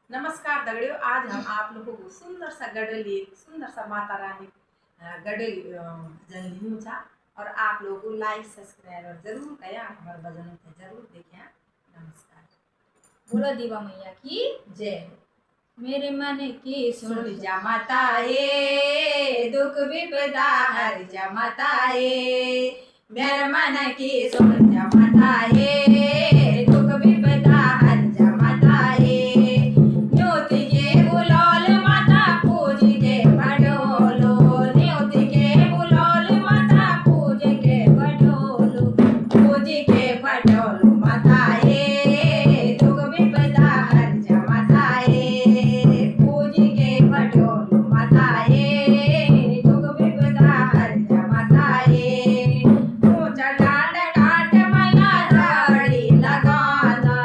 नमस्कार दगड़ियों, आज हम आप लोगों को सुंदर सा गडल सुंदर सा माता रानी गडल भजन लियू छा। और आप लोगों को लाइक सब्सक्राइब जरूर करें, हमारे भजन को जरूर देखें। नमस्कार। बोलो दीवा मैया की जय। मेरे मन की सुन जा माता ये, दुख विपदा हर जा माता ये। मेरे मन की सुन जा माता ये, दुख विपदा हर जा माता ये। न्योती के बुलाल माता पूज के बडोलो, न्योती के बुलाल माता पूज के बडोलो, पूज के बडोलो माता ये, दुख विपदा हर जा माता ये। पूज के बडोलो माता ये, दुख विपदा हर जा माता ये। ऊंचा डांड काट मैया रावड़ी लगाना,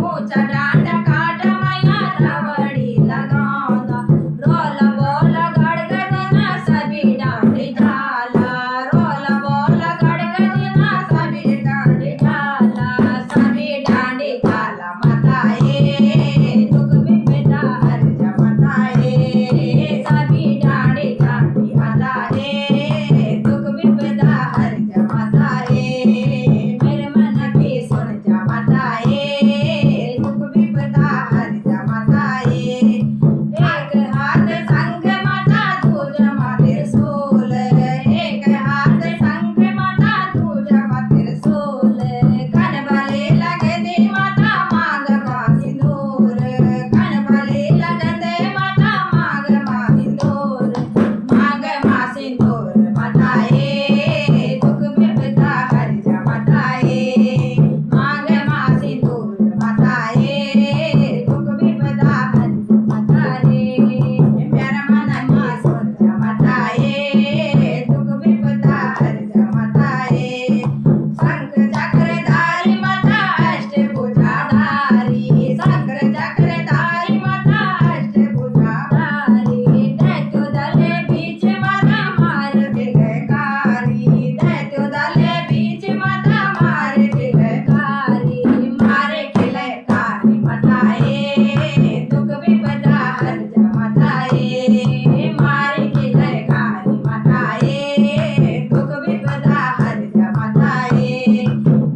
ऊंचा डांड काट मैया रावड़ी लगाना। रोल बोल गड़गड़ना सभी डांड झाला, रोल बोल गड़गड़ना सभी डांड झाला, सभी डांड झाला माता ये, दुख विपदा हर जा माता ये। सभी डांड झाली माता ये, दुख विपदा हर जा माता ये। मेरे मन की सुन जा माता ये, दुख विपदा हर जा माता ये। एक हाथ संग माता दूजा मातिर सोल, एक हाथ संग माता दूजा मातिर सोल। कन भले लगदे माता मांग मा सिंदूर, कन भले लगदे माता मांग मा सिंदूर, मांग मा सिंदूर माता ये, दुख विपदा हर जा माता ये। मांग मा सिंदूर माता ये, दुख विपदा हर जा माता ये। मेरा मन की सुन जा माता ये, दुख विपदा हर जा माता ये। शंख चक्रधारी माता अष्टभुजाधारी, शंख चक्रधारी माता अष्टभुजाधारी। दैत्यो दले बीच माता मार बिलकारी, दैत्यो दले बीच माता मार बिलकारी, मार बिलकारी माता ये, दुख विपदा हर जा माता ये। मार बिलकारी माता ये, दुख विपदा हर जा माता ये।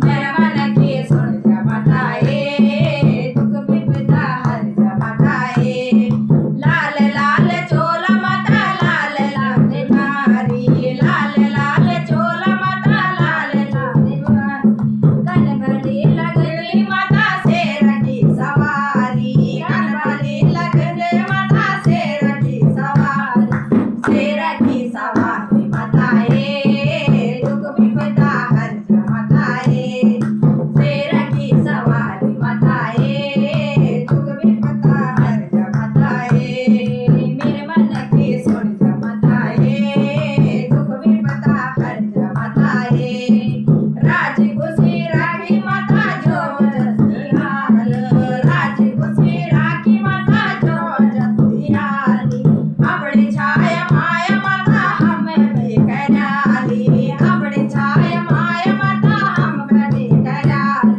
मेरे मन की सुन जा माता ये, दुख विपदा हर जा माता ये। लाल लाल चोला माता लाल लाल नारी, लाल लाल चोला माता लाल लाल नारी। कन भली लगदी माता शेर की सवारी, कन भली लगदी माता शेर की सवारी, शेर की सवारी माता ये, दुख विपदा हर जा माता ये। शेर की सवारी माता ये, दुख विपदा हर जा माता ये। मेरे मन की सुन जा माता ये, दुख विपदा हर जा माता ये। राज खुशी राखी माता जो जसती हाल, राज खुशी राखी माता जो जसती हाली। अपनी छाया माया माता हम पे कराली, अपनी छाया माया माता हम पे कराली,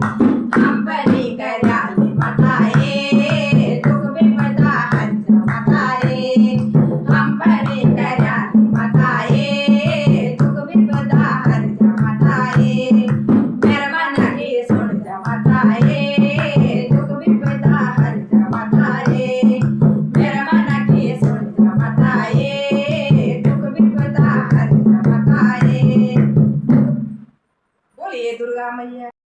हम पे कराली माता ये, दुख विपदा हर जा माता ये। हम पे कराली माता ये, दुख विपदा हर जा माता ये। मेरे मन की सुन जा माता ये, दुख विपदा हर जा माता ये। मेरे मन की सुन जा माता ये, दुख विपदा हर जा माता ये। बोलिए दुर्गा मैया।